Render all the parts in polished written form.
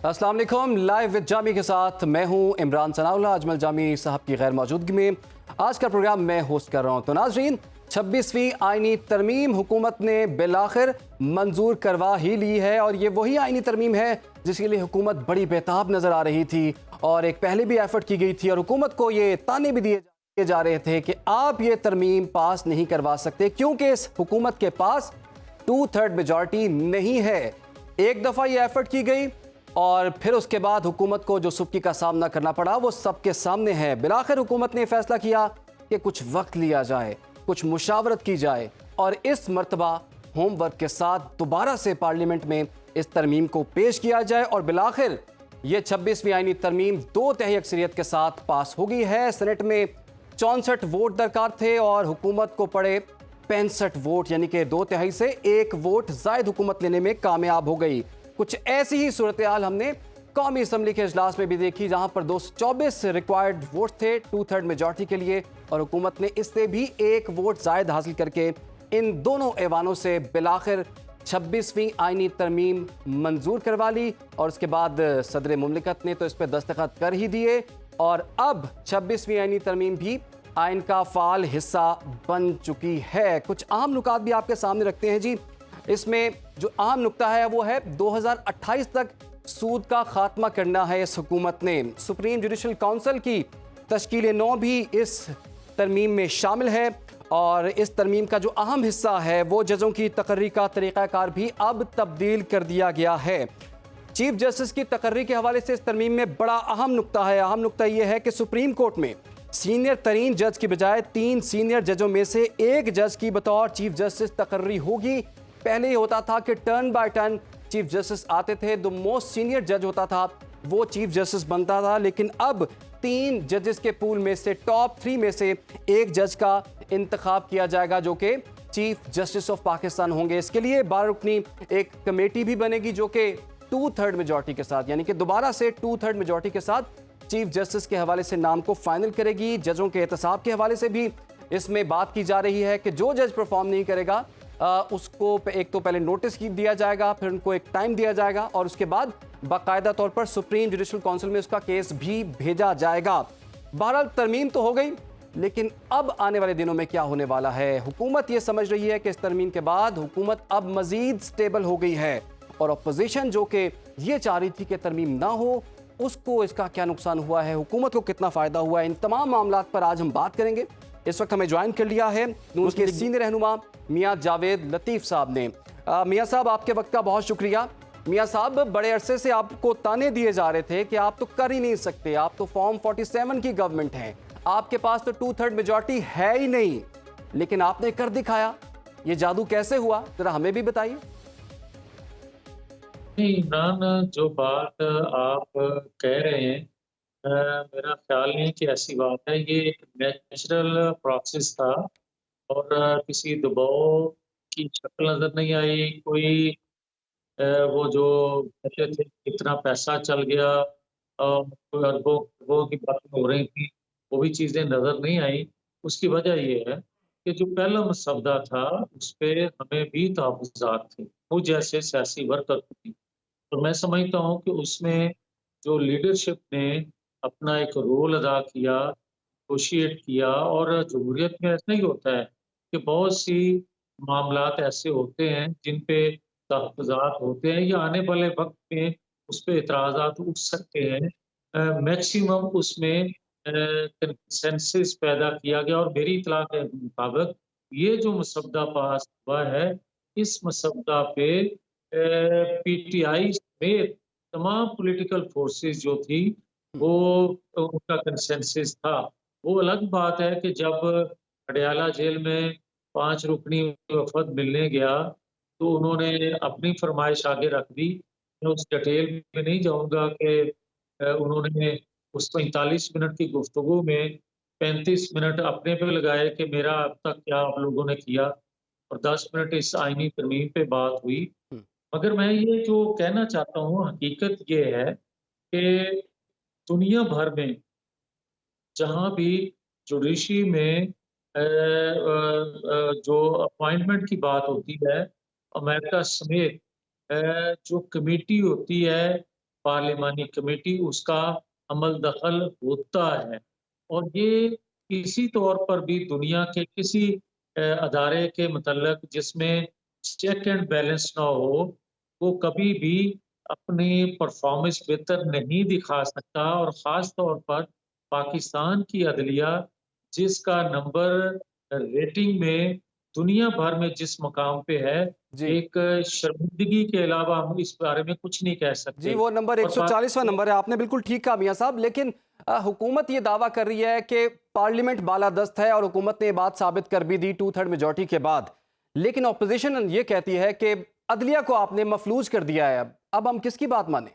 अस्सलाम वालेकुम। Live with Jami के साथ मैं हूं इमरान सनाउल्लाह। अजमल जामी साहब की गैर मौजूदगी में आज का प्रोग्राम मैं होस्ट कर रहा हूं। तो नाजरीन, 26वीं आईनी तरमीम हुकूमत ने बिलाखिर मंजूर करवा ही ली है और ये वही आईनी तरमीम है जिसके लिए हुकूमत बड़ी बेताब नज़र आ रही थी और एक पहले भी एफर्ट की गई थी और हुकूमत को ये ताने भी दिए जा रहे थे कि आप ये तरमीम पास नहीं करवा सकते क्योंकि इस हुकूमत के पास 2/3 मेजॉरिटी नहीं है। एक दफ़ा ये एफर्ट की गई और फिर उसके बाद हुकूमत को जो सुबकी का सामना करना पड़ा वो सबके सामने है। बिलाखिर हुकूमत ने फैसला किया कि कुछ वक्त लिया जाए, कुछ मुशावरत की जाए और इस मर्तबा होमवर्क के साथ दोबारा से पार्लियामेंट में इस तरमीम को पेश किया जाए और बिलाखिर ये 26वीं आईनी तरमीम 2/3 अक्सरियत के साथ पास हो गई है। सेनेट में 64 वोट दरकार थे और हुकूमत को पड़े 65 वोट, यानी कि 2/3 से 1 वोट जायद हुकूमत लेने में कामयाब हो गई। कुछ ऐसी ही सूरत हाल हमने कौमी असम्बली के इजलास में भी देखी जहां पर 224 रिक्वायर्ड वोट थे 2/3 मेजॉरिटी के लिए और हुकूमत ने इससे भी 1 वोट जायद हासिल करके इन दोनों ऐवानों से बिलाखिर 26वीं आईनी तरमीम मंजूर करवा ली और उसके बाद सदर मुमलिकत ने तो इस पर दस्तखत कर ही दिए और अब 26वीं आईनी तरमीम भी आइन का फाल हिस्सा बन चुकी है। कुछ अहम नुकात भी आपके सामने रखते हैं जी। इसमें जो अहम नुकता है वो है 2028 तक सूद का खात्मा करना है इस हुकूमत ने। सुप्रीम जुडिशल काउंसिल की तश्कील 9 भी इस तरमीम में शामिल है और इस तरमीम का जो अहम हिस्सा है वो जजों की तकर्री का तरीक़ाकार भी अब तब्दील कर दिया गया है। चीफ जस्टिस की तकर्री के हवाले से इस तरमीम में बड़ा अहम नुकता है। अहम नुकता यह है कि सुप्रीम कोर्ट में सीनियर तरीन जज की बजाय 3 सीनियर जजों में से एक जज की बतौर चीफ जस्टिस तकर्री होगी। पहले ही होता था कि turn by turn chief justice आते थे, जो मोस्ट सीनियर जज होता था वो चीफ जस्टिस बनता था, लेकिन अब 3 जजेस के पूल में से टॉप 3 में से एक जज का इंतखाब किया जाएगा जो कि चीफ जस्टिस ऑफ पाकिस्तान होंगे। इसके लिए 12 रुकनी एक कमेटी भी बनेगी जो कि 2/3 मेजॉरिटी के साथ, यानी कि दोबारा से 2/3 मेजॉरिटी के साथ चीफ जस्टिस के हवाले से नाम को फाइनल करेगी। जजों के एहतसाब के हवाले से भी इसमें बात की जा रही है कि जो जज परफॉर्म नहीं करेगा उसको एक तो पहले नोटिस दिया जाएगा, फिर उनको एक टाइम दिया जाएगा और उसके बाद बाकायदा तौर पर सुप्रीम जुडिशल काउंसिल में उसका केस भी भेजा जाएगा। बहरहाल तरमीम तो हो गई, लेकिन अब आने वाले दिनों में क्या होने वाला है? हुकूमत ये समझ रही है कि इस तरमीम के बाद हुकूमत अब मजीद स्टेबल हो गई है और अपोजिशन जो कि ये चाह रही थी कि तरमीम ना हो, उसको इसका क्या नुकसान हुआ है, हुकूमत को कितना फ़ायदा हुआ है, इन तमाम मामलात पर आज हम बात करेंगे। इस वक्त हमें ज्वाइन कर लिया है उसके सीनियर रहनुमा मियाँ जावेद लतीफ़ साहब ने। मियाँ साहब, आपके वक्त का बहुत शुक्रिया। मियाँ साहब, बड़े अरसे से आपको ताने दिए जा रहे थे कि आप तो कर ही नहीं सकते, आप तो फॉर्म 47 की गवर्नमेंट हैं, आपके पास तो 2/3 मेजॉरिटी है ही नहीं, लेकिन आपने कर दिखाया। ये जादू कैसे हुआ, जरा हमें भी बताइए। इमरान, जो बात आप कह रहे हैं, मेरा ख्याल नहीं कि ऐसी बात है। ये एक नेचुरल प्रोसेस था और किसी दबाव की शक्ल नज़र नहीं आई। कोई वो जो कहते थे कितना पैसा चल गया और कोई अरबों अरबों की बातें हो रही थी, वो भी चीज़ें नज़र नहीं आई। उसकी वजह ये है कि जो पहला मसवदा था, उस पे हमें भी तहफ़्फ़ुज़ात थे, मुझ जैसे सियासी वर्कर को भी। तो मैं समझता हूँ कि उसमें जो लीडरशिप ने अपना एक रोल अदा किया, नेगोशिएट किया और जमहूरियत में ऐसा ही होता है कि बहुत सी मामलात ऐसे होते हैं जिन पे तहफ़्फ़ुज़ात होते हैं या आने वाले वक़्त में उस पे एतराज़ात उठ सकते हैं। मैक्सिमम उसमें कंसेंसस पैदा किया गया और मेरी इत्तला के मुताबिक ये जो मसवदा पास हुआ है, इस मसवदा पे पीटीआई समेत तमाम पॉलिटिकल फोर्सेस जो थी, वो उनका कंसेंसस था। वो अलग बात है कि जब पटियाला जेल में 5 रुकनी वफ़द मिलने गया, तो उन्होंने अपनी फ़रमाइश आगे रख दी। मैं उस डिटेल में नहीं जाऊँगा कि उन्होंने उस 45 मिनट की गुफ्तगू में 35 मिनट अपने पे लगाए कि मेरा अब तक क्या आप लोगों ने किया और 10 मिनट इस आईनी तरमीम पे बात हुई। हम्म, मगर मैं ये जो कहना चाहता हूँ, हकीकत ये है कि दुनिया भर में जहाँ भी जुडिशरी में जो अपॉइंटमेंट की बात होती है, अमेरिका समेत जो कमेटी होती है पार्लिमानी कमेटी उसका अमल दखल होता है। और ये किसी तौर पर भी दुनिया के किसी अदारे के मतलब जिसमें चेक एंड बैलेंस ना हो, वो कभी भी अपनी परफॉर्मेंस बेहतर नहीं दिखा सकता। और ख़ास तौर पर पाकिस्तान की अदलिया जिसका नंबर रेटिंग में दुनिया भर में जिस मकाम पे है, जी। एक शर्मिंदगी के अलावा हम इस बारे में कुछ नहीं कह जी, सकते। वो नंबर और 140वां नंबर है, आपने बिल्कुल ठीक कहा मियाँ साहब। लेकिन हुकूमत ये दावा कर रही है कि पार्लियामेंट बालादस्त है और हुकूमत ने ये बात साबित कर भी दी 2/3 मेजॉरिटी के बाद। लेकिन ऑपोजिशन ये कहती है कि अदलिया को आपने मफलूज कर दिया है। अब हम किसकी बात माने?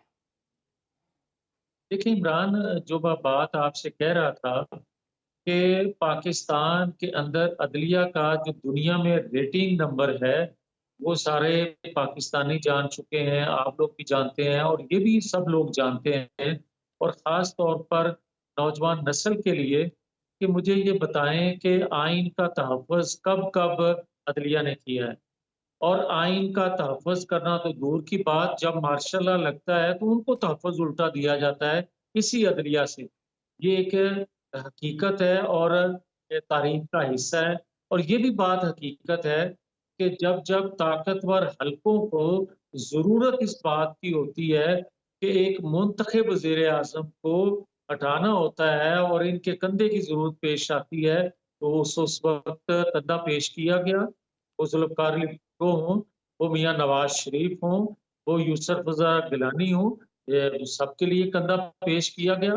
देखिए इमरान, जो मैं बात आपसे कह रहा था कि पाकिस्तान के अंदर अदलिया का जो दुनिया में रेटिंग नंबर है, वो सारे पाकिस्तानी जान चुके हैं, आप लोग भी जानते हैं और ये भी सब लोग जानते हैं। और ख़ास तौर पर नौजवान नस्ल के लिए कि मुझे ये बताएँ कि आइन का तहफ़्फ़ुज़ कब-कब अदलिया ने किया है? और आइन का तहफ़्फ़ुज़ करना तो दूर की बात, जब मार्शल लॉ लगता है तो उनको तहफ़्फ़ुज़ उल्टा दिया जाता है इसी अदलिया से। ये एक हकीकत है और तारीख़ का हिस्सा है। और ये भी बात हकीकत है कि जब-जब ताकतवर हलकों को ज़रूरत इस बात की होती है कि एक मुंतख़िब वज़ीर-ए-आज़म को हटाना होता है और इनके कंधे की ज़रूरत पेश आती है, तो उस वक़्त कंधा पेश किया गया। वो ज़ुल्फ़िकार अली भुट्टो हों, वो मियाँ नवाज़ शरीफ हों, वो यूसुफ़ रज़ा गिलानी हों, ये सबके लिए कंधा पेश किया गया।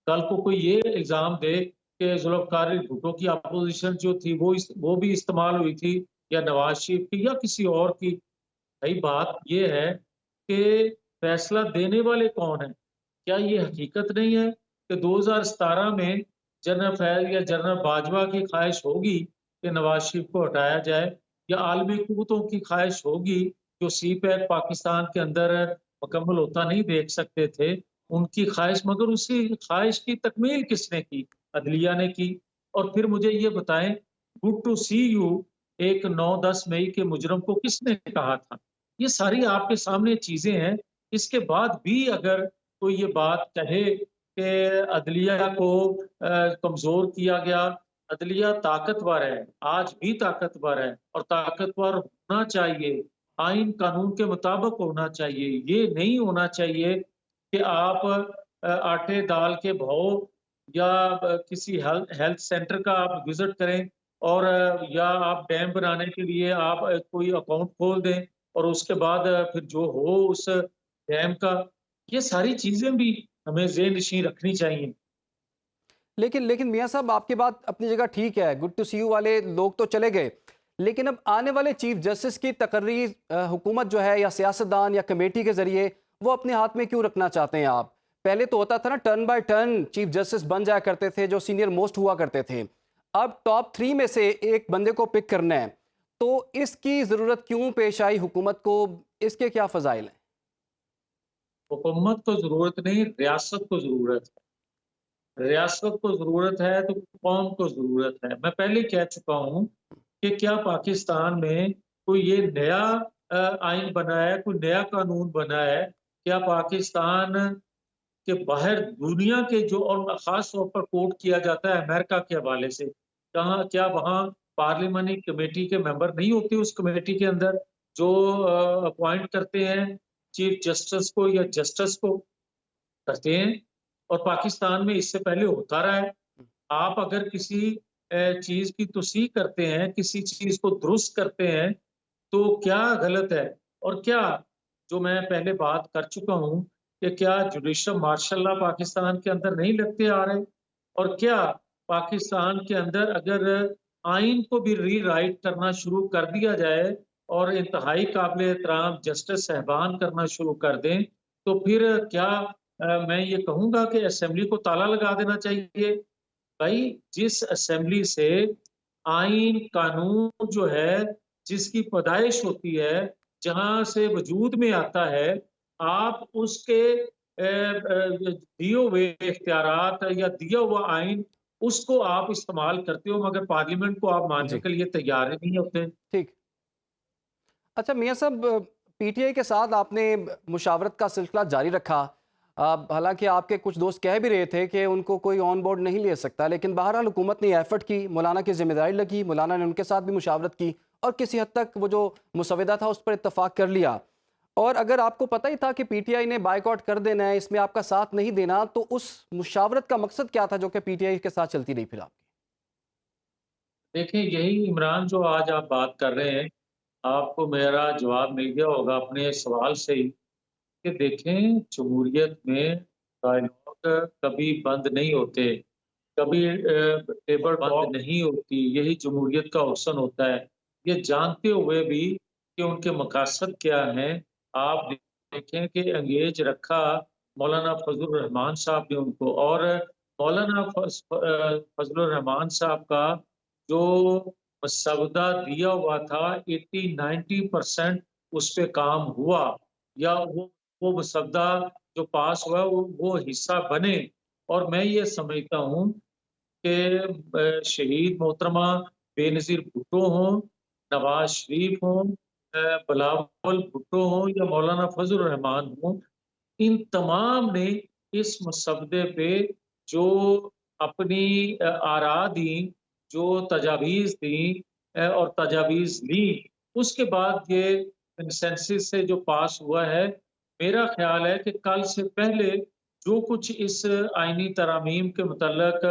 कल को कोई ये इल्ज़ाम दे कि ज़ुल्फ़िकार अली भुट्टो की अपोज़िशन जो थी वो भी इस्तेमाल हुई थी या नवाज़ शरीफ की या किसी और की। भई बात ये है कि फ़ैसला देने वाले कौन हैं? क्या ये हकीकत नहीं है कि 2017 में जनरल फैज़ या जनरल बाजवा की ख़्वाहिश होगी कि नवाज़ शरीफ को हटाया जाए या आलमी कुव्वतों की ख़्वाहिश होगी जो सी-पैक पाकिस्तान के अंदर मुकम्मल होता नहीं देख सकते थे, उनकी ख़्वाहिश, मगर उसी ख़्वाहिश की तकमील किसने की? अदलिया ने की। और फिर मुझे ये बताएँ, गुड टू सी यू एक 9-10 मई के मुजरिम को किसने कहा था? ये सारी आपके सामने चीज़ें हैं। इसके बाद भी अगर कोई ये बात कहे कि अदलिया को कमज़ोर किया गया, अदलिया ताकतवर है, आज भी ताकतवर है और ताकतवर होना चाहिए, आइन कानून के मुताबिक होना चाहिए। ये नहीं होना चाहिए कि आप आटे दाल के भाव या किसी हेल्थ सेंटर का आप विज़िट करें और या आप डैम बनाने के लिए आप कोई अकाउंट खोल दें और उसके बाद फिर जो हो उस डैम का, ये सारी चीज़ें भी हमें ज़ेहन-नशीं रखनी चाहिए। लेकिन लेकिन मियाँ साहब, आपकी बात अपनी जगह ठीक है, गुड टू सी यू वाले लोग तो चले गए। लेकिन अब आने वाले चीफ जस्टिस की तकर्री हुकूमत जो है या सियासतदान या कमेटी के ज़रिए वो अपने हाथ में क्यों रखना चाहते हैं आप? पहले तो होता था ना, turn by turn chief justice बन जाया करते थे जो सीनियर मोस्ट हुआ करते थे। अब टॉप 3 में से एक बंदे को पिक करना है, तो इसकी ज़रूरत क्यों पेश आई हुकूमत को? इसके क्या फ़ज़ाइल हैं? हुकूमत को ज़रूरत नहीं, रियासत को ज़रूरत है। रियासत को ज़रूरत है तो कौम को ज़रूरत है। मैं पहले कह चुका हूँ कि क्या पाकिस्तान में कोई ये नया आइन बना है, कोई नया कानून बना है? क्या पाकिस्तान के बाहर दुनिया के जो, और ख़ास तौर पर कोट किया जाता है अमेरिका के हवाले से, कहाँ क्या वहाँ पार्लियामानी कमेटी के मेंबर नहीं होते उस कमेटी के अंदर जो अपॉइंट करते हैं चीफ जस्टिस को या जस्टिस को? करते हैं। और पाकिस्तान में इससे पहले होता रहा है। आप अगर किसी चीज़ की तौसीक़ करते हैं, किसी चीज़ को दुरुस्त करते हैं, तो क्या गलत है? और क्या, जो मैं पहले बात कर चुका हूँ, कि क्या जुडिशल मार्शल लॉ पाकिस्तान के अंदर नहीं लगते आ रहे? और क्या पाकिस्तान के अंदर अगर आइन को भी रीराइट करना शुरू कर दिया जाए और इंतहाई काबिल एहतराम जस्टिस साहिबान करना शुरू कर दें, तो फिर क्या मैं ये कहूँगा कि असेंबली को ताला लगा देना चाहिए? भाई, जिस असेंबली से आइन, कानून जो है, जिसकी पैदाइश होती है, जहाँ से वजूद में आता है, आप उसके दिए हुए इख्तियारात या दिया हुआ आइन, उसको आप इस्तेमाल करते हो, मगर पार्लियामेंट को आप मानने जी, के लिए तैयार ही नहीं होते। ठीक। अच्छा मियाँ साहब, पीटीआई के साथ आपने मुशावरत का सिलसिला जारी रखा। हालांकि आपके कुछ दोस्त कह भी रहे थे कि उनको कोई ऑन बोर्ड नहीं ले सकता, लेकिन बहरहाल हुकूमत ने एफर्ट की, मौलाना की जिम्मेदारी लगी, मौलाना ने उनके साथ भी मुशावरत की और किसी हद तक वो जो मुसविदा था उस पर इत्तफाक कर लिया। और अगर आपको पता ही था कि पीटीआई ने बायकॉट कर देना है, इसमें आपका साथ नहीं देना, तो उस मुशावरत का मकसद क्या था जो कि पीटीआई के साथ चलती रही फिर आपकी? देखिए, यही इमरान जो आज आप बात कर रहे हैं, आपको मेरा जवाब मिल गया होगा अपने सवाल से ही कि देखें, जमहूरियत में डायलॉग कभी बंद नहीं होते, कभी टेबल टॉक नहीं होती, यही जमहूरियत का हुस्न होता है। ये जानते हुए भी कि उनके मकासद क्या हैं, आप देखें कि एंगेज रखा मौलाना फजलुर रहमान साहब ने उनको, और मौलाना फजलुर रहमान साहब का जो मसवदा दिया हुआ था 80-90% उस पे काम हुआ, या वो मसवदा जो पास हुआ वो हिस्सा बने। और मैं ये समझता हूँ कि शहीद मोहतरमा बेनज़ीर भुट्टो हों, नवाज़ शरीफ हों, बिलावल भुट्टो हों या मौलाना फज़ल रहमान हों, इन तमाम ने इस मसवदे पे जो अपनी आरा दी, जो तजावीज़ दी और तजावीज़ ली, उसके बाद ये कंसेंसस से जो पास हुआ है, मेरा ख़्याल है कि कल से पहले जो कुछ इस आईनी तरामीम के मुतल्लक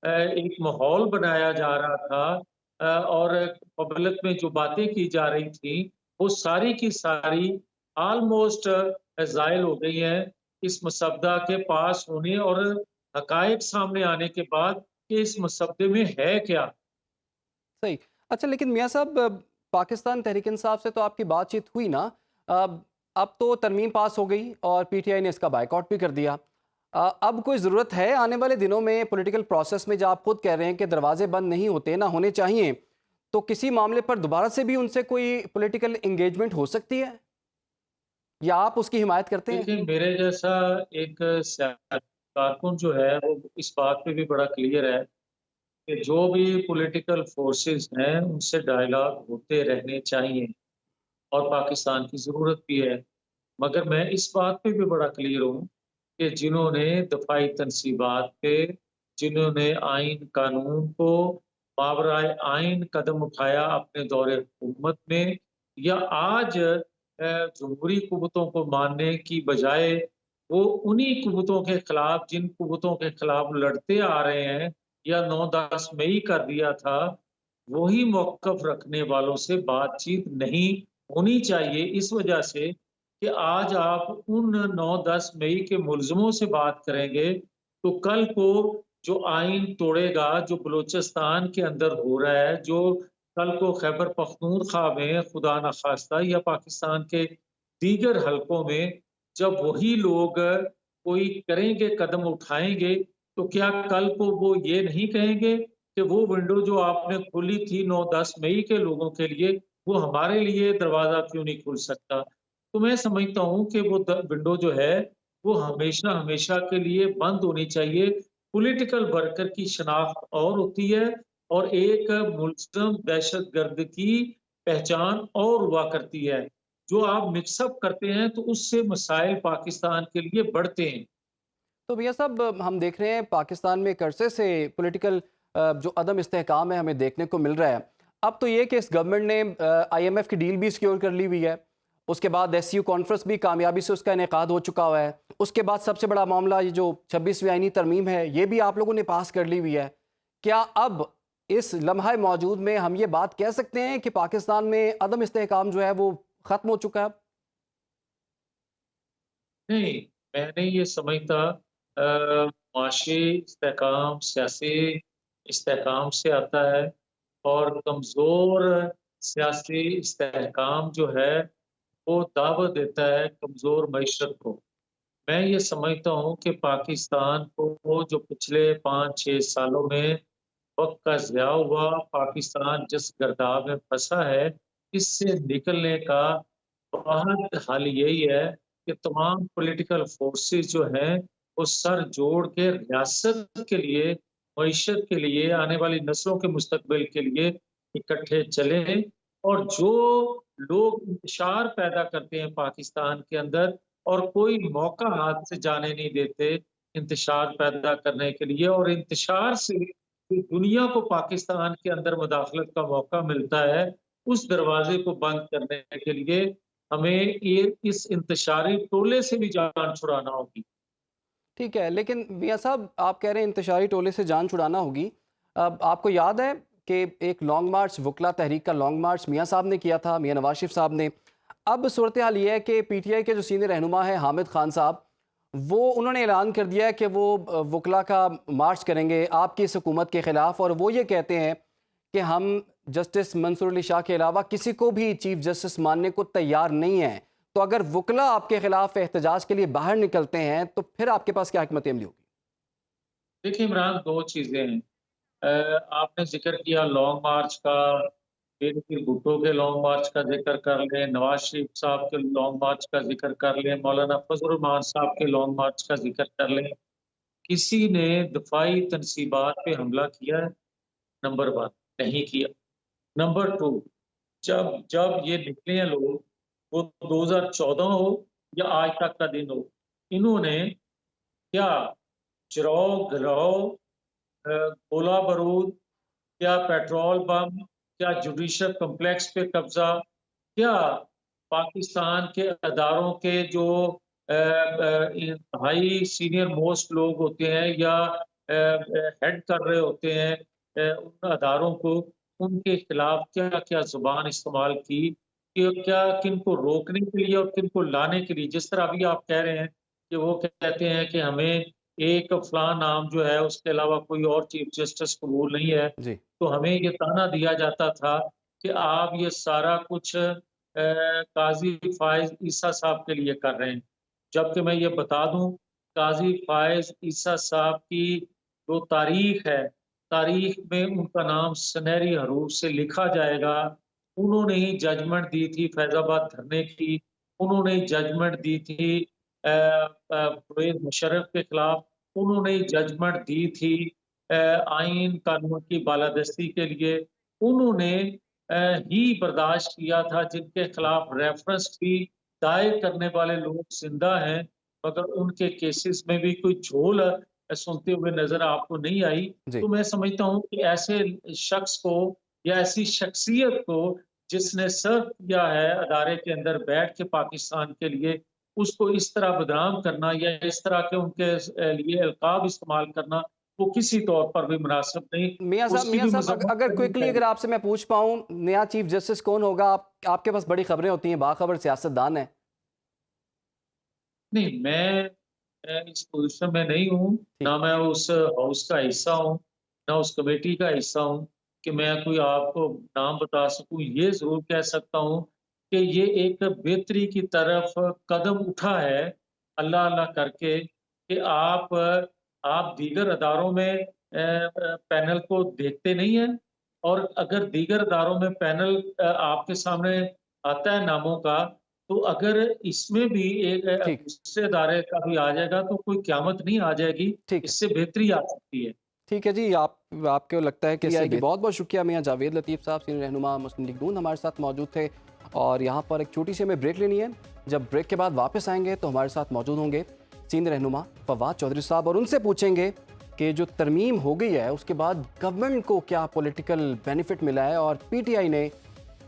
एक माहौल बनाया जा रहा था और पब्लिक में जो बातें की जा रही थी, वो सारी की सारी ऑलमोस्ट ज़ाइल हो गई हैं, इस मसवदा के पास होने और हक़ाइक़ सामने आने के बाद कि इस मसवदे में है क्या? सही। अच्छा, लेकिन मियाँ साहब, पाकिस्तान तहरीक-इंसाफ से तो आपकी बातचीत हुई ना? अब तो तरमीम पास हो गई और पीटीआई ने इसका बायकॉट भी कर दिया। अब कोई ज़रूरत है आने वाले दिनों में पॉलिटिकल प्रोसेस में, जो आप खुद कह रहे हैं कि दरवाजे बंद नहीं होते, ना होने चाहिए, तो किसी मामले पर दोबारा से भी उनसे कोई पॉलिटिकल एंगेजमेंट हो सकती है? या आप उसकी हिमायत करते हैं? देखिए, मेरे जैसा एक सियासी कारकुन जो है, वो इस बात पे भी बड़ा क्लियर है कि जो भी पॉलिटिकल फोर्सेस हैं, उनसे डायलॉग होते रहने चाहिए और पाकिस्तान की ज़रूरत भी है। मगर मैं इस बात पे भी बड़ा क्लियर हूँ कि जिन्होंने दफ़ाई तनसीबात पे, जिन्होंने आइन कानून को मावराए आइन कदम उठाया अपने दौरे हुकूमत में, या आज जमहूरी कुव्वतों को मानने की बजाय वो उन्हीं कुव्वतों के खिलाफ, जिन कुव्वतों के खिलाफ लड़ते आ रहे हैं या 9-10 मई कर दिया था, वही मौक़िफ़ रखने वालों से बातचीत नहीं होनी चाहिए, इस वजह से कि आज आप उन 9-10 मई के मुल्ज़िमों से बात करेंगे, तो कल को जो आइन तोड़ेगा, जो बलूचिस्तान के अंदर हो रहा है, जो कल को खैबर पख्तूनख्वा में खुदा न ख़ास्ता या पाकिस्तान के दीगर हलकों में जब वही लोग कोई करेंगे, कदम उठाएँगे, तो क्या कल को वो ये नहीं कहेंगे कि वो विंडो जो आपने खोली थी 9-10 मई के लोगों के लिए, वो हमारे लिए दरवाज़ा क्यों नहीं खुल सकता? तो मैं समझता हूँ कि वो विंडो जो है, वो हमेशा-हमेशा के लिए बंद होनी चाहिए। पॉलिटिकल वर्कर की शनाख्त और होती है और एक मुल्ज़िम दहशतगर्द की पहचान और हुआ करती है। जो आप मिक्स अप करते हैं, तो उससे मसाइल पाकिस्तान के लिए बढ़ते हैं। तो भैया साहब, हम देख रहे हैं पाकिस्तान में एक अरसे से पॉलिटिकल जो अदम इस्तेहकाम है हमें देखने को मिल रहा है। अब तो ये कि इस गवर्नमेंट ने आईएमएफ की डील भी सिक्योर कर ली हुई है। उसके बाद एससीओ कॉन्फ्रेंस भी कामयाबी से उसका इनेकाद हो चुका हुआ है। उसके बाद सबसे बड़ा मामला ये जो 26वीं आईनी तरमीम है, ये भी आप लोगों ने पास कर ली हुई है। क्या अब इस लम्हा मौजूद में हम ये बात कह सकते हैं कि पाकिस्तान में अदम इस्तेहकाम जो है वो ख़त्म हो चुका है? नहीं, मैं नहीं ये समझता। मुआशी इस्तेहकाम, सियासी इस्तेहकाम से आता है और कमज़ोर सियासी इस्तेहकाम जो है, वो दावत देता है कमज़ोर मईशत को। मैं ये समझता हूँ कि पाकिस्तान को जो पिछले 5-6 सालों में वक़्त का ज़िया हुआ, पाकिस्तान जिस गर्दाव में फँसा है, इससे निकलने का वाहिद हल यही है कि तमाम पॉलिटिकल फ़ोर्सेस जो हैं, वो सर जोड़ के रियासत के लिए, मईशत के लिए, आने वाली नस्लों के मुस्तकबिल के लिए इकट्ठे चलें और जो लोग इंतशार पैदा करते हैं पाकिस्तान के अंदर और कोई मौका हाथ से जाने नहीं देते इंतशार पैदा करने के लिए, और इंतशार से जो दुनिया को पाकिस्तान के अंदर मुदाखलत का मौका मिलता है, उस दरवाजे को बंद करने के लिए हमें ये इस इंतशारी टोले से भी जान छुड़ाना होगी। ठीक है, लेकिन मियाँ साहब आप कह रहे हैं इंतशारी टोले से जान छुड़ाना होगी। अब आपको याद है कि एक लॉन्ग मार्च वकला तहरीक का लॉन्ग मार्च मियाँ साहब ने किया था, मियाँ नवाज शरीफ साहब ने। अब सूरत हाल ये है कि पीटीआई के जो सीनियर रहनुमा है हामिद खान साहब, वो उन्होंने ऐलान कर दिया है कि वो वकला का मार्च करेंगे आपकी इस हुकूमत के ख़िलाफ़, और वो ये कहते हैं कि हम जस्टिस मंसूर अली शाह के अलावा किसी को भी चीफ जस्टिस मानने को तैयार नहीं हैं। तो अगर वकला आपके खिलाफ एहतजाज के लिए बाहर निकलते हैं तो फिर आपके पास क्या हिकमत अमली होगी? देखिए इमरान, 2 चीज़ें हैं। आपने ज़िक्र किया लॉन्ग मार्च का, फिर भुट्टो के लॉन्ग मार्च का ज़िक्र कर लें, नवाज़ शरीफ साहब के लॉन्ग मार्च का ज़िक्र कर लें, मौलाना फज़ल रहमान साहब के लॉन्ग मार्च का ज़िक्र कर लें। किसी ने दफ़ाई तनसीबात पे हमला किया है? नंबर 1, नहीं किया। नंबर 2, जब जब ये निकले हैं लोग, वो 2014 हो या आज तक का दिन हो, इन्होंने क्या गिराओ, गोला बारूद, क्या पेट्रोल बम, क्या जुडिशल कॉम्प्लेक्स पे कब्जा, क्या पाकिस्तान के अदारों के जो हाई सीनियर मोस्ट लोग होते हैं या हेड कर रहे होते हैं उन अदारों को, उनके खिलाफ क्या-क्या ज़ुबान इस्तेमाल की, कि क्या किनको रोकने के लिए और किनको लाने के लिए। जिस तरह अभी आप कह रहे हैं कि वो कहते हैं कि हमें एक फलां नाम जो है उसके अलावा कोई और चीफ जस्टिस कबूल नहीं है। जी। तो हमें ये ताना दिया जाता था कि आप ये सारा कुछ काज़ी फ़ाइज़ ईसा साहब के लिए कर रहे हैं। जबकि मैं ये बता दूँ, काज़ी फ़ाइज़ ईसा साहब की जो तारीख़ है, तारीख़ में उनका नाम सुनहरी हरूफ से लिखा जाएगा। उन्होंने ही जजमेंट दी थी फैज़ाबाद धरने की, उन्होंने ही जजमेंट दी थी परवेज़ मुशर्रफ के खिलाफ, उन्होंने ही जजमेंट दी थी आइन कानून की बालादस्ती के लिए। उन्होंने ही बर्दाश्त किया था जिनके खिलाफ रेफरेंस भी दायर करने वाले लोग ज़िंदा हैं, मगर उनके केसेस में भी कोई झोल सुनते हुए नज़र आपको नहीं आई। जी। तो मैं समझता हूँ कि ऐसे शख्स को या ऐसी शख्सियत को जिसने सर्व किया है अदारे के अंदर बैठ के पाकिस्तान के लिए, उसको इस तरह बदनाम करना या इस तरह के उनके लिए अलक़ाब इस्तेमाल करना, वो किसी तौर पर भी मुनासिब नहीं। उसकी मियाँ भी साहब मज़म्मत अगर करनी क्विकली चाहिए। अगर आपसे मैं पूछ पाऊँ नया चीफ जस्टिस कौन होगा? आपके पास बड़ी खबरें होती हैं, बाखबर सियासतदान हैं। नहीं, मैं इस पोज़ीशन में नहीं हूँ, ठीक। ना मैं उस हाउस का हिस्सा हूँ, ना उस कमेटी का हिस्सा हूँ कि मैं कोई आपको नाम बता सकूँ। ये ज़रूर कह सकता हूँ कि ये एक बेहतरी की तरफ कदम उठा है, अल्लाह-अल्लाह करके कि आप दीगर अदारों में पैनल को देखते नहीं हैं, और अगर दीगर अदारों में पैनल आपके सामने आता है नामों का, तो अगर इसमें भी एक ठीक। दूसरे अदारे का भी आ जाएगा तो कोई क़यामत नहीं आ जाएगी, ठीक है। इससे बेहतरी आ सकती है। ठीक है जी, आपको लगता है कि इससे बहुत-बहुत शुक्रिया मियाँ जावेद लतीफ़ साहब, सीनियर रहनुमा मुस्लिम लीग नून हमारे साथ मौजूद थे। और यहाँ पर एक छोटी सी हमें ब्रेक लेनी है। जब ब्रेक के बाद वापस आएँगे तो हमारे साथ मौजूद होंगे सीनियर रहनुमा फवाद चौधरी साहब, और उनसे पूछेंगे कि जो तरमीम हो गई है उसके बाद गवर्नमेंट को क्या पॉलिटिकल बेनिफिट मिला है और पीटीआई ने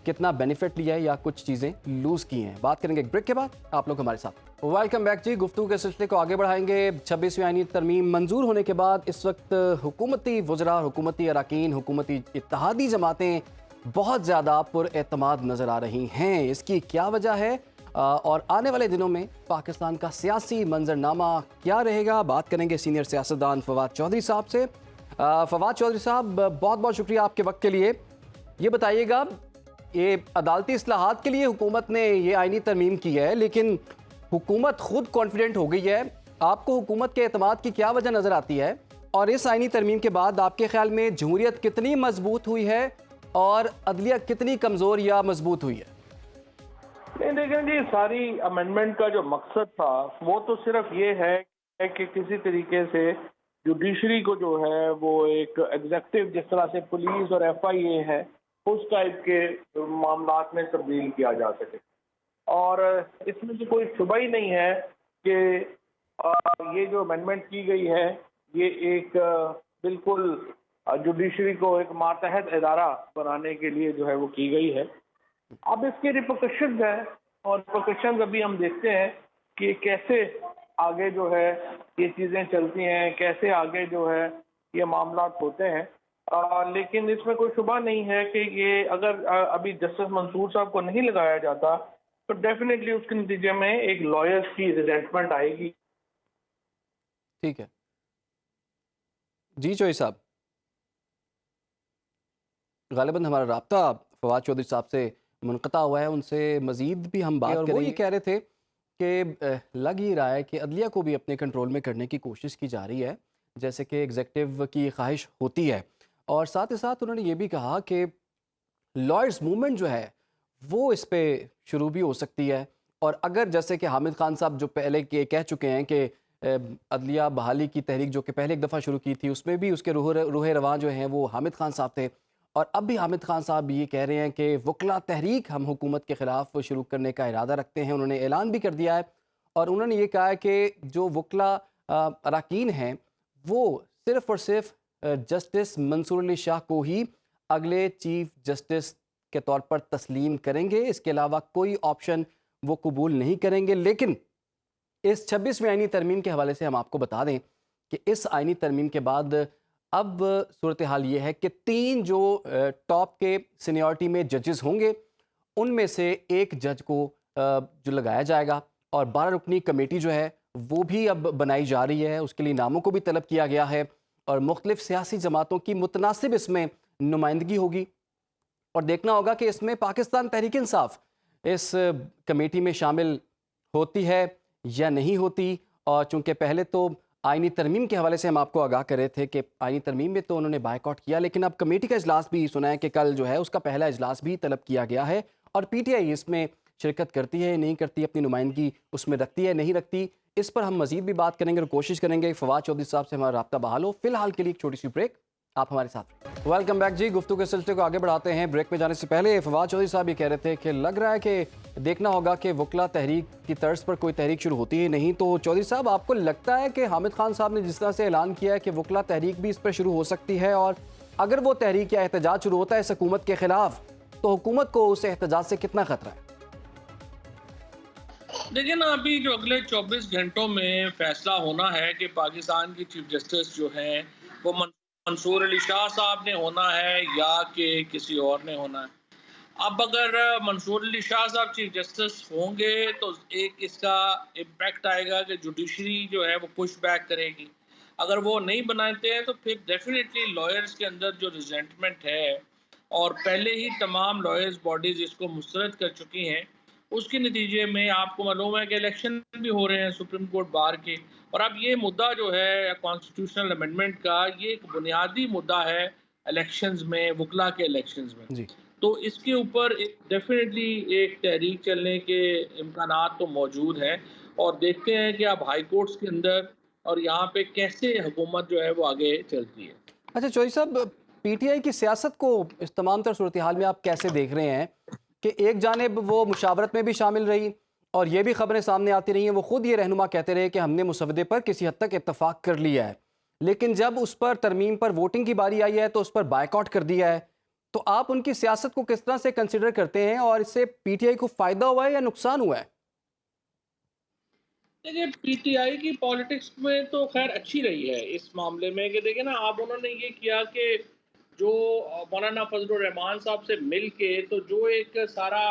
कितना बेनिफिट लिया है या कुछ चीज़ें लूज़ की हैं। बात करेंगे एक ब्रेक के बाद। आप लोग हमारे साथ। वेलकम बैक जी। गुफ्तगू के सिलसिले को आगे बढ़ाएंगे। 26वीं आईनी तरमीम मंजूर होने के बाद इस वक्त हुकूमती वज़रा, हुकूमती अरकान, हुकूमती इत्तेहादी जमातें बहुत ज़्यादा पुरएतमाद नज़र आ रही हैं। इसकी क्या वजह है और आने वाले दिनों में पाकिस्तान का सियासी मंजरनामा क्या रहेगा? बात करेंगे सीनियर सियासतदान फवाद चौधरी साहब से। फवाद चौधरी साहब, बहुत बहुत शुक्रिया आपके वक्त के लिए। ये बताइएगा, ये अदालती इस्लाहात के लिए हुकूमत ने ये आईनी तरमीम की है, लेकिन हुकूमत खुद कॉन्फिडेंट हो गई है। आपको हुकूमत के एतमाद की क्या वजह नज़र आती है? और इस आईनी तरमीम के बाद आपके ख्याल में जमहूरियत कितनी मजबूत हुई है और अदलिया कितनी कमज़ोर या मजबूत हुई है? नहीं, देखें जी, सारी अमेंडमेंट का जो मकसद था वो तो सिर्फ ये है कि किसी तरीके से जुडिशरी को जो है वो एक एग्जेक्टिव, जिस तरह से पुलिस और एफआईए है, उस टाइप के मामलात में तब्दील किया जा सके। और इसमें तो कोई शुबा ही नहीं है कि ये जो अमेंडमेंट की गई है ये एक बिल्कुल जुडिशरी को एक मातहत इदारा बनाने के लिए जो है वो की गई है। अब इसके रिपरकशंस हैं और रिपरकशंस अभी हम देखते हैं कि कैसे आगे जो है ये चीज़ें चलती हैं, कैसे आगे जो है ये मामला होते हैं। लेकिन इसमें कोई शुबा नहीं है कि ये अगर अभी जस्टिस मंसूर साहब को नहीं लगाया जाता तो डेफिनेटली उसके नतीजे में एक लॉयर्स की रिजेंटमेंट आएगी। ठीक है जी चौधरी साहब, गालिबन हमारा राब्ता फवाद चौधरी साहब से मुनक़ता हुआ है, उनसे मज़ीद भी हम बात करेंगे। वो ये कह रहे थे कि लग ही रहा है कि अदलिया को भी अपने कंट्रोल में करने की कोशिश की जा रही है, जैसे कि एग्जेक्टिव की ख्वाहिश होती है। और साथ ही साथ उन्होंने ये भी कहा कि लॉयर्स मूवमेंट जो है वो इस पे शुरू भी हो सकती है। और अगर जैसे कि हामिद खान साहब जो पहले के कह चुके हैं कि अदलिया बहाली की तहरीक जो कि पहले एक दफ़ा शुरू की थी उसमें भी उसके रूह रवां जो हैं वो हामिद खान साहब थे, और अब भी हामिद खान साहब ये कह रहे हैं कि वकला तहरीक हम हुकूमत के ख़िलाफ़ शुरू करने का इरादा रखते हैं। उन्होंने ऐलान भी कर दिया है और उन्होंने ये कहा है कि जो वकला अरकान हैं वो सिर्फ़ और सिर्फ जस्टिस मंसूर अली शाह को ही अगले चीफ जस्टिस के तौर पर तस्लीम करेंगे, इसके अलावा कोई ऑप्शन वो कबूल नहीं करेंगे। लेकिन इस 26वीं आईनी तरमीम के हवाले से हम आपको बता दें कि इस आईनी तरमीम के बाद अब सूरत हाल ये है कि 3 जो टॉप के सीनियरिटी में जजेस होंगे उनमें से एक जज को जो लगाया जाएगा, और 12 रुकनी कमेटी जो है वो भी अब बनाई जा रही है, उसके लिए नामों को भी तलब किया गया है और मुख्तलिफ सियासी जमातों की मुतनासिब इसमें नुमाइंदगी होगी। और देखना होगा कि इसमें पाकिस्तान तहरीक इंसाफ इस कमेटी में शामिल होती है या नहीं होती। और चूँकि पहले तो आईनी तरमीम के हवाले से हम आपको आगाह कर रहे थे कि आईनी तरमीम में तो उन्होंने बायकॉट किया, लेकिन अब कमेटी का इजलास भी सुना है कि कल जो है उसका पहला इजलास भी तलब किया गया है और पीटीआई इसमें शिरकत करती है नहीं करती, अपनी नुमाइंदगी उसमें रखती है नहीं रखती, इस पर हम मजीद भी बात करेंगे और कोशिश करेंगे फवाद चौधरी साहब से हमारा राब्ता बहाल हो। फिलहाल के लिए एक छोटी सी ब्रेक, आप हमारे साथ। वेलकम बैक जी, गुफ्तगू के सिलसिले को आगे बढ़ाते हैं। ब्रेक में जाने से पहले फवाद चौधरी साहब ये कह रहे थे कि लग रहा है कि देखना होगा कि वकला तहरीक की तर्ज पर कोई तहरीक शुरू होती है नहीं। तो चौधरी साहब, आपको लगता है कि हामिद खान साहब ने जिस तरह से ऐलान किया है कि वकला तहरीक भी इस पर शुरू हो सकती है, और अगर वो तहरीक या एहतजाज शुरू होता है इस हुकूमत के खिलाफ तो हुकूमत को उस एहतजाज से कितना खतरा है? देखिए ना, अभी जो अगले 24 घंटों में फैसला होना है कि पाकिस्तान की चीफ जस्टिस जो हैं वो मंसूर अली शाह साहब ने होना है या कि किसी और ने होना है। अब अगर मंसूर अली शाह साहब चीफ जस्टिस होंगे तो एक इसका इम्पैक्ट आएगा कि जुडिशरी जो है वो पुश बैक करेगी। अगर वो नहीं बनाते हैं तो फिर डेफिनेटली लॉयर्स के अंदर जो रिजेंटमेंट है, और पहले ही तमाम लॉयर्स बॉडीज़ इसको मुस्तरद कर चुकी हैं, उसके नतीजे में आपको मालूम है कि इलेक्शन भी हो रहे हैं सुप्रीम कोर्ट बार के। और अब ये मुद्दा जो है कॉन्स्टिट्यूशनल अमेंडमेंट का, ये एक बुनियादी मुद्दा है इलेक्शंस में, वकला के इलेक्शंस में जी। तो इसके ऊपर एक डेफिनेटली एक तहरीक चलने के इम्कानात तो मौजूद हैं। और देखते हैं कि अब हाई कोर्ट्स के अंदर और यहाँ पे कैसे हुकूमत जो है वो आगे चलती है। अच्छा चौधरी साहब, पीटीआई की सियासत को इस तमाम तर सूरत हाल में आप कैसे देख रहे हैं कि एक जानिब वो मुशावरत में भी शामिल रही और ये भी खबरें सामने आती रही हैं, वो खुद ये रहनुमा कहते रहे कि हमने मुसवदे पर किसी हद तक इत्तफाक कर लिया है, लेकिन जब उस पर तरमीम पर वोटिंग की बारी आई है तो उस पर बायकॉट कर दिया है। तो आप उनकी सियासत को किस तरह से कंसिडर करते हैं और इससे पीटीआई को फ़ायदा हुआ है या नुकसान हुआ है? देखिए, पीटीआई की पॉलिटिक्स में तो खैर अच्छी रही है इस मामले में कि देखिए ना, आप उन्होंने ये किया कि जो मौलाना फजलुर रहमान साहब से मिल के तो जो एक सारा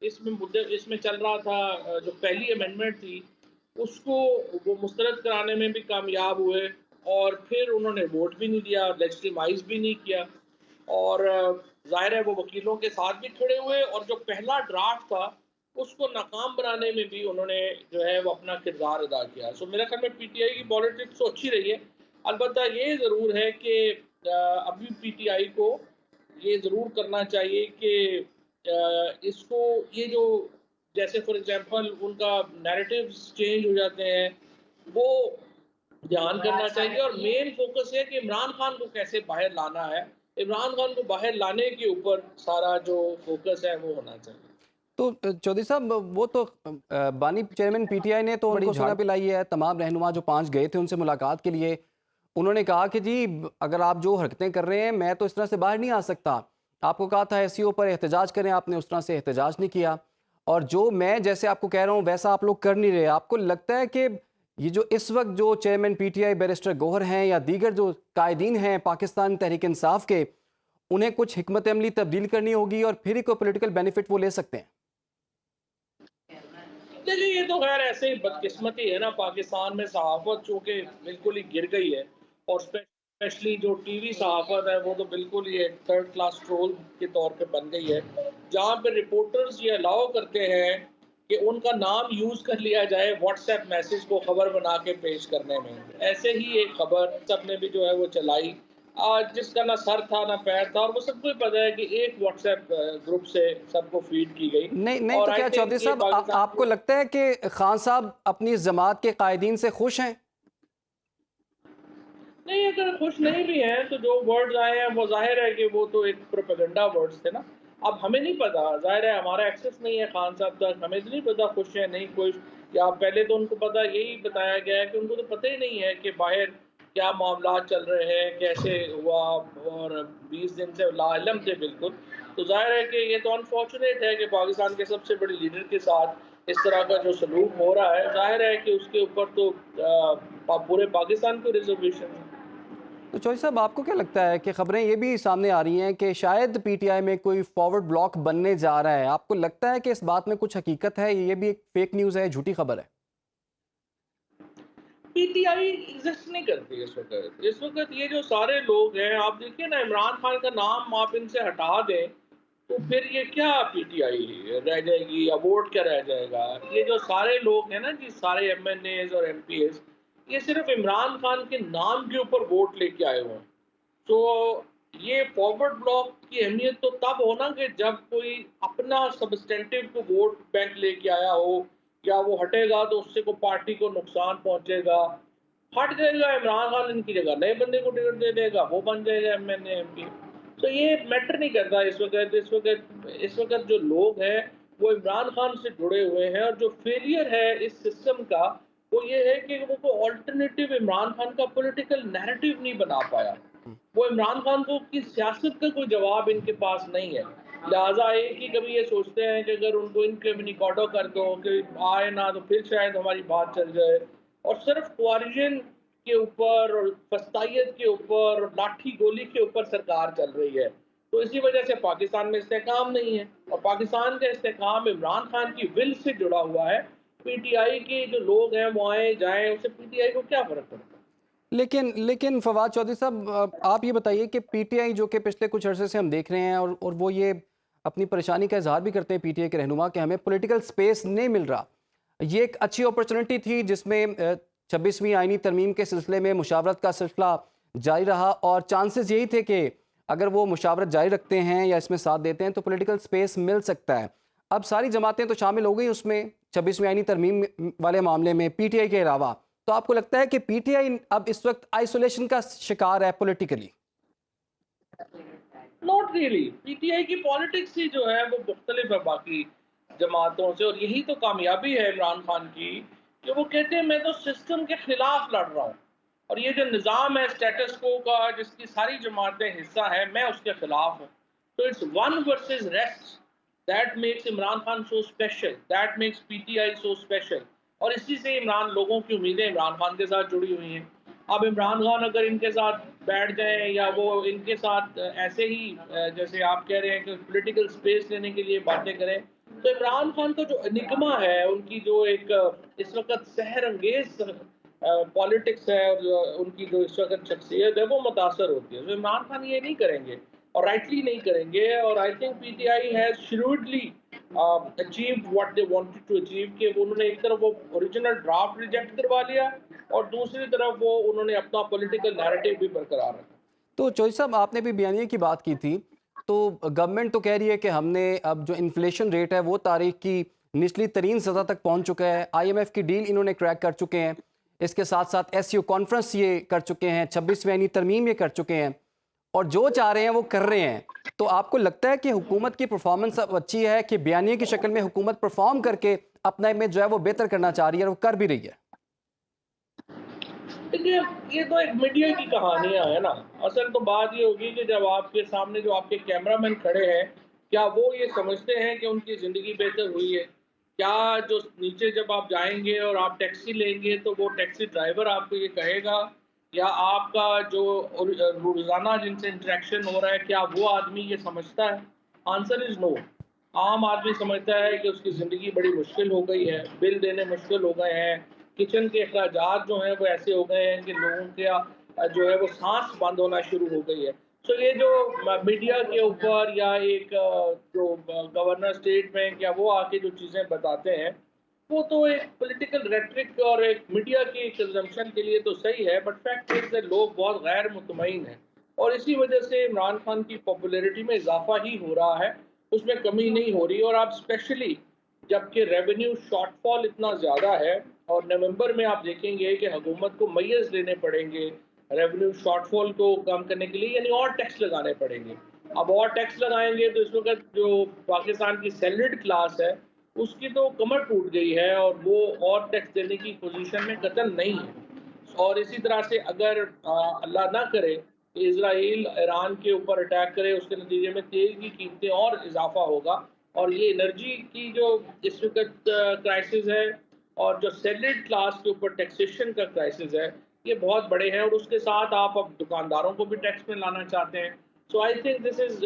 इसमें मुद्दे इसमें चल रहा था, जो पहली अमेंडमेंट थी उसको वो मुस्तरद कराने में भी कामयाब हुए, और फिर उन्होंने वोट भी नहीं दिया, लेजिटिमाइज भी नहीं किया, और ज़ाहिर है वो वकीलों के साथ भी खड़े हुए, और जो पहला ड्राफ्ट था उसको नाकाम बनाने में भी उन्होंने जो है वो अपना किरदार अदा किया। सो मेरे ख्याल में पीटीआई की पॉलिटिक्स तो अच्छी रही है। अलबत्ता ये ज़रूर है कि अभी पीटीआई को ये ज़रूर करना चाहिए कि इसको ये जो जैसे फॉर एग्जांपल उनका नैरेटिव्स चेंज हो जाते हैं वो ध्यान करना चाहिए, और मेन फोकस है कि इमरान खान को कैसे बाहर लाना है। इमरान खान को बाहर लाने के ऊपर सारा जो फोकस है वो होना चाहिए। तो चौधरी साहब वो तो बानी चेयरमैन पीटीआई ने तो उनको सुना पिलाई है। तमाम रहनुमा जो 5 गए थे उनसे मुलाकात के लिए, उन्होंने कहा कि जी अगर आप जो हरकतें कर रहे हैं मैं तो इस तरह से बाहर नहीं आ सकता। आपको कहा था एसईओ पर एहतजाज करें, आपने उस तरह से एहतजाज नहीं किया। और जो मैं जैसे आपको कह रहा हूँ वैसा आप लोग कर नहीं रहे। आपको लगता है कि ये जो इस वक्त जो चेयरमैन पीटीआई बैरिस्टर गौहर हैं या दीगर जो कायदीन हैं पाकिस्तान तहरीक इंसाफ के, उन्हें कुछ हिकमत अमली तब्दील करनी होगी और फिर ही कोई पॉलिटिकल बेनिफिट वो ले सकते हैं? देखिए, ये तो खैर ऐसे ही बदकिस्मती है ना, पाकिस्तान में सहाफ़त चूँकि बिल्कुल ही गिर गई है और स्पेशली जो टीवी सहाफ़त है वो तो बिल्कुल ही एक थर्ड क्लास ट्रोल के तौर पे बन गई है, जहाँ पे रिपोर्टर्स ये अलाउ करते हैं कि उनका नाम यूज़ कर लिया जाए व्हाट्सएप मैसेज को खबर बना के पेश करने में। ऐसे ही एक खबर सबने भी जो है वो चलाई, जिसका ना सर था ना पैर था, और वो सबको ही पता है कि एक व्हाट्सएप ग्रुप से सबको फीड की गई। नहीं नहीं, और तो आई क्या थिंक चौधरी ये साहब पाकिस्तान आपको लगता है कि खान साहब अपनी जमात के कायदीन से खुश हैं? नहीं, अगर खुश नहीं भी हैं तो जो वर्ड्स आए हैं वो ज़ाहिर है कि वो तो एक प्रोपेगेंडा वर्ड्स थे ना। अब हमें नहीं पता, ज़ाहिर है हमारा एक्सेस नहीं है खान साहब तक, हमें तो नहीं पता खुश है नहीं खुश। या पहले तो उनको पता यही बताया गया है कि उनको तो पता ही नहीं है कि बाहर क्या मामलात चल रहे हैं, कैसे हुआ, और 20 दिन से लाइलम थे बिल्कुल। तो ज़ाहिर है कि ये तो अनफॉर्चुनेट है कि पाकिस्तान के सबसे बड़े लीडर के साथ इस तरह का जो सलूक हो रहा है, ज़ाहिर है कि उसके ऊपर तो पूरे पाकिस्तान को रिजर्वेशन है। तो चौधरी साहब आपको क्या लगता है कि खबरें ये भी सामने आ रही हैं कि शायद पीटीआई में कोई फॉरवर्ड ब्लॉक बनने जा रहा है? आपको लगता है कि इस बात में कुछ हकीकत है, ये भी एक फेक न्यूज़ है, झूठी खबर है? पीटीआई एग्जिस्ट नहीं करती इस वक्त। इस वक्त ये जो सारे लोग हैं, आप देखिए ना, इमरान खान का नाम आप इनसे हटा दें तो फिर ये क्या पीटीआई रह जाएगी या वोट क्या रह जाएगा। ये जो सारे लोग हैं ना जी, सारे एमएनएज और एमपीएस, ये सिर्फ इमरान खान के नाम के ऊपर वोट लेके आए हुए हैं। तो ये फॉरवर्ड ब्लॉक की अहमियत तो तब हो ना कि जब कोई अपना सब्सटेंटिव को वोट बैंक लेके आया हो, या वो हटेगा तो उससे को पार्टी को नुकसान पहुंचेगा। हट जाएगा इमरान खान, इनकी जगह नए बंदे को टिकट दे देगा, वो बन जाएगा एमएनए एमपी। तो ये मैटर नहीं करता इस वक्त। इस वक्त जो लोग हैं वो इमरान खान से जुड़े हुए हैं, और जो फेलियर है इस सिस्टम का वो ये है कि वो ऑल्टरनेटिव इमरान खान का पॉलिटिकल नैरेटिव नहीं बना पाया। वो इमरान खान को की सियासत का कोई जवाब इनके पास नहीं है। लिहाजा एक ही कभी ये सोचते हैं कि अगर उनको इनकम्युनिकेटो कर दो कि आए ना तो फिर शायद हमारी बात चल जाए, और सिर्फ क्वारिजन के ऊपर और फस्तायत के ऊपर और लाठी गोली के ऊपर सरकार चल रही है। तो इसी वजह से पाकिस्तान में इस्तेहकाम नहीं है, और पाकिस्तान का इस्तेहकाम इमरान खान की विल से जुड़ा हुआ है। पीटीआई के जो लोग हैं वो आए जाएं, उससे पीटीआई को क्या फर्क पड़ता है। लेकिन लेकिन फवाद चौधरी साहब आप ये बताइए कि पीटीआई जो कि पिछले कुछ अरसे से हम देख रहे हैं और वो ये अपनी परेशानी का इजहार भी करते हैं पीटीआई के रहनुमा कि हमें पॉलिटिकल स्पेस नहीं मिल रहा। ये एक अच्छी अपॉर्चुनिटी थी जिसमें 26वीं आईनी तरमीम के सिलसिले में मुशावरत का सिलसिला जारी रहा और चांसेस यही थे कि अगर वो मुशावरत जारी रखते हैं या इसमें साथ देते हैं तो पॉलिटिकल स्पेस मिल सकता है। अब सारी जमातें तो शामिल हो गई उसमें 26वीं आईनी तरमीम वाले मामले में पीटीआई के अलावा। तो आपको लगता है कि पीटीआई अब इस वक्त आइसोलेशन का शिकार है पॉलिटिकली? Not really. पीटीआई की पॉलिटिक्स ही जो है वो मुख्तलिफ है बाकी जमातों से, और यही तो कामयाबी है इमरान खान की कि वो कहते हैं मैं तो सिस्टम के खिलाफ लड़ रहा हूँ, और ये जो निज़ाम है स्टेटस को का जिसकी सारी जमातें हिस्सा है, मैं उसके खिलाफ हूँ। तो it's one versus rest that makes Imran Khan so special, that makes PTI so special. और इसी से इमरान लोगों की उम्मीदें इमरान खान के साथ जुड़ी हुई हैं। अब इमरान खान अगर इनके साथ बैठ जाएं या वो इनके साथ ऐसे ही जैसे आप कह रहे हैं कि पॉलिटिकल स्पेस लेने के लिए बातें करें, तो इमरान खान का जो एनिग्मा है, उनकी जो एक इस वक्त सहर अंगेज पॉलिटिक्स है, और उनकी जो इस वक्त शख्सियत है वो मुतासर होती है। तो इमरान खान ये नहीं करेंगे और राइटली नहीं करेंगे, और I think PTI has shrewdly achieved what they wanted to achieve. कि उन्होंने एक तरफ वो ओरिजिनल ड्राफ्ट रिजेक्ट करवा लिया और दूसरी तरफ वो उन्होंने अपना पॉलिटिकल नैरेटिव भी बरकरार रखा। तो चौधरी साहब आपने भी बयानिए की बात की थी, तो गवर्नमेंट तो कह रही है कि हमने अब जो इन्फ्लेशन रेट है वो तारीख की निचली तरीन सतह तक पहुंच चुका है। आईएमएफ की डील इन्होंने क्रैक कर चुके हैं, इसके साथ साथ एससीओ कॉन्फ्रेंस ये कर चुके हैं, 26वीं आईनी तरमीम ये कर चुके हैं, और जो चाह रहे हैं वो कर रहे हैं। तो आपको लगता है कि हुकूमत की परफॉर्मेंस अब अच्छी है कि बयानिए की शक्ल में हुकूमत परफॉर्म करके अपना इमेज जो है वो बेहतर करना चाह रही है और वो कर भी रही है? देखिए, ये तो एक मीडिया की कहानियाँ है ना। असल तो बात ये होगी कि जब आपके सामने जो आपके कैमरामैन खड़े हैं, क्या वो ये समझते हैं कि उनकी ज़िंदगी बेहतर हुई है? क्या जो नीचे जब आप जाएँगे और आप टैक्सी लेंगे तो वो टैक्सी ड्राइवर आपको ये कहेगा, या आपका जो रोज़ाना जिनसे इंटरेक्शन हो रहा है, क्या वो आदमी ये समझता है? Answer is no. आम आदमी समझता है कि उसकी ज़िंदगी बड़ी मुश्किल हो गई है, बिल देने मुश्किल हो गए हैं, किचन के अखराजात जो हैं वो ऐसे हो गए हैं कि लोगों का जो है वो साँस बंद होना शुरू हो गई है। सो ये जो मीडिया के ऊपर या एक जो गवर्नर स्टेटमेंट या वो आके जो चीज़ें बताते हैं, वो तो एक पॉलिटिकल रेटरिक और एक मीडिया की कंजम्पशन के लिए तो सही है, बट फैक्ट इज़ दैट लोग बहुत गैर मुतमईन हैं और इसी वजह से इमरान खान की पॉपुलैरिटी में इजाफा ही हो रहा है, उसमें कमी नहीं हो रही। और आप स्पेशली जबकि रेवेन्यू शॉर्टफॉल इतना ज़्यादा है और नवंबर में आप देखेंगे कि हुकूमत को मय्यज़ लेने पड़ेंगे रेवेन्यू शॉर्टफॉल को कम करने के लिए, यानी और टैक्स लगाने पड़ेंगे। अब और टैक्स लगाएंगे तो इस वक्त जो पाकिस्तान की सैलरीड क्लास है उसकी तो कमर टूट गई है और वो और टैक्स देने की पोजीशन में कतई नहीं है। और इसी तरह से अगर अल्लाह ना करे कि इजराइल ईरान के ऊपर अटैक करे, उसके नतीजे में तेल की कीमतें और इजाफा होगा और ये एनर्जी की जो इस वक्त क्राइसिस है और जो सैलरीड क्लास के ऊपर टैक्सेशन का क्राइसिस है, ये बहुत बड़े हैं और उसके साथ आप अब दुकानदारों को भी टैक्स में लाना चाहते हैं। सो आई थिंक दिस इज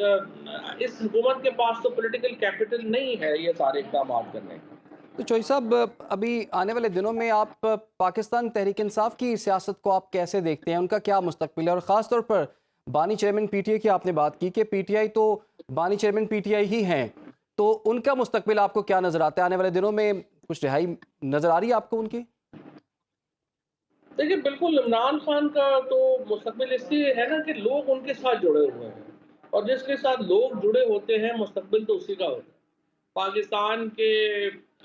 इस हुकूमत के पास तो पॉलिटिकल कैपिटल नहीं है ये सारे इक़दाम करने का। तो चौधरी साहब, अभी आने वाले दिनों में आप पाकिस्तान तहरीक इंसाफ की सियासत को आप कैसे देखते हैं? उनका क्या मुस्तकबिल है? और ख़ास तौर पर बानी चेयरमैन पीटीआई की आपने बात की कि पीटीआई तो बानी चेयरमैन पीटीआई ही हैं, तो उनका मुस्तकबिल आपको क्या नज़र आता है? आने वाले दिनों में कुछ रिहाई नज़र आ रही है आपको उनकी? देखिए, बिल्कुल इमरान खान का तो मुस्तकबिल इसलिए है ना कि लोग उनके साथ जुड़े हुए हैं और जिसके साथ लोग जुड़े होते हैं मुस्तकबिल तो उसी का होता है। पाकिस्तान के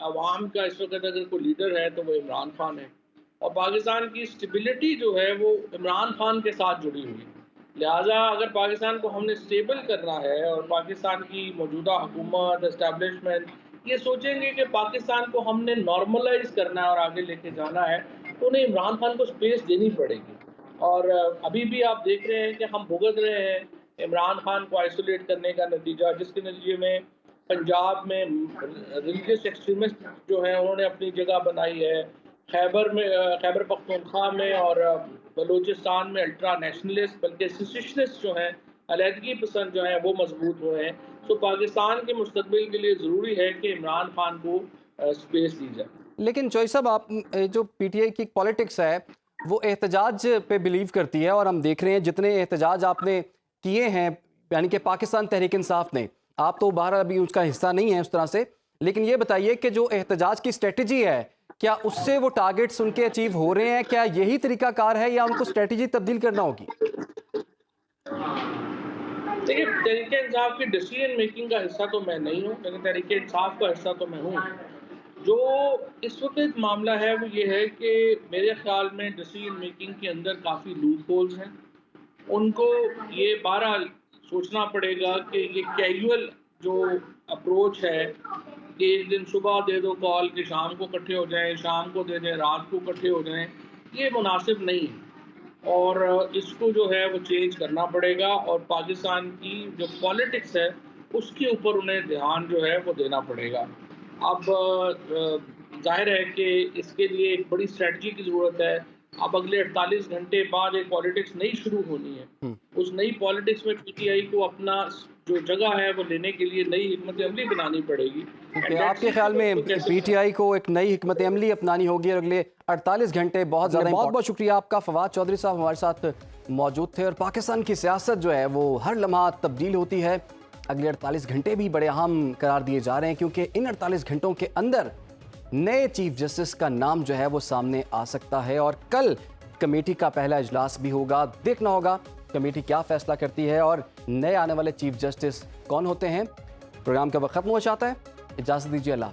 अवाम का इस वक्त अगर कोई लीडर है तो वो इमरान खान है और पाकिस्तान की स्टेबिलिटी जो है वो इमरान खान के साथ जुड़ी हुई है। लिहाजा अगर पाकिस्तान को हमने स्टेबल करना है और पाकिस्तान की मौजूदा हुकूमत इस्टेब्लिशमेंट ये सोचेंगे कि पाकिस्तान को हमने नॉर्मलाइज करना है और आगे लेके जाना है, तो उन्हें इमरान खान को स्पेस देनी पड़ेगी। और अभी भी आप देख रहे हैं कि हम भुगत रहे हैं इमरान खान को आइसोलेट करने का नतीजा, जिसके नतीजे में पंजाब में रिलीजियस एक्सट्रीमिस्ट जो हैं उन्होंने अपनी जगह बनाई है। खैबर पख्तूनख्वा में और बलूचिस्तान में अल्ट्रा नेशनलिस्ट बल्कि सेसिशनिस्ट जो हैं, अलहदगी पसंद जो हैं, वो मजबूत हुए हैं। तो पाकिस्तान के मुस्तकबिल के लिए ज़रूरी है कि इमरान खान को स्पेस दी जाए। लेकिन चौधरी साहब, आप जो पीटीआई की पॉलिटिक्स है वो एहतजाज पे बिलीव करती है और हम देख रहे हैं जितने एहतजाज आपने किए हैं, यानी कि पाकिस्तान तहरीक इंसाफ ने, आप तो बाहर अभी उसका हिस्सा नहीं है उस तरह से, लेकिन ये बताइए कि जो एहतजाज की स्ट्रेटजी है क्या उससे वो टारगेट्स उनके अचीव हो रहे हैं? क्या यही तरीका कार है या उनको स्ट्रेटजी तब्दील करना होगी? देखिए, तहरीक इंसाफ की डिसीजन मेकिंग का हिस्सा तो मैं नहीं हूँ, लेकिन तहरीक इंसाफ का हिस्सा तो मैं हूँ। जो इस वक्त मामला है वो ये है कि मेरे ख्याल में डिसीजन मेकिंग के अंदर काफ़ी लूप होल्स हैं। उनको ये बहरहाल सोचना पड़ेगा कि ये कैजुअल जो अप्रोच है कि एक दिन सुबह दे दो कॉल कि शाम को इकट्ठे हो जाएं, शाम को दे दें, रात को इकट्ठे हो जाएं, ये मुनासिब नहीं है और इसको जो है वो चेंज करना पड़ेगा और पाकिस्तान की जो पॉलिटिक्स है उसके ऊपर उन्हें ध्यान जो है वो देना पड़ेगा। अब जाहिर है कि इसके लिए एक बड़ी स्ट्रेटजी की ज़रूरत है। अब अगले 48 घंटे बाद एक पॉलिटिक्स नई शुरू होनी है। उस नई पॉलिटिक्स में पीटीआई को अपना जो जगह है वो लेने के लिए नई हिकमत अमली बनानी पड़ेगी। आपके ख्याल में पीटीआई को एक नई हिकमत अमली अपनानी होगी और अगले 48 घंटे बहुत ज़्यादा। बहुत बहुत शुक्रिया आपका। फवाद चौधरी साहब हमारे साथ मौजूद थे। और पाकिस्तान की सियासत जो है वो हर लम्हा तब्दील होती है। अगले 48 घंटे भी बड़े अहम करार दिए जा रहे हैं क्योंकि इन 48 घंटों के अंदर नए चीफ जस्टिस का नाम जो है वो सामने आ सकता है और कल कमेटी का पहला इजलास भी होगा। देखना होगा कमेटी क्या फैसला करती है और नए आने वाले चीफ जस्टिस कौन होते हैं। प्रोग्राम का वक्त खत्म हो जाता है। इजाज़त दीजिए। अल्लाह।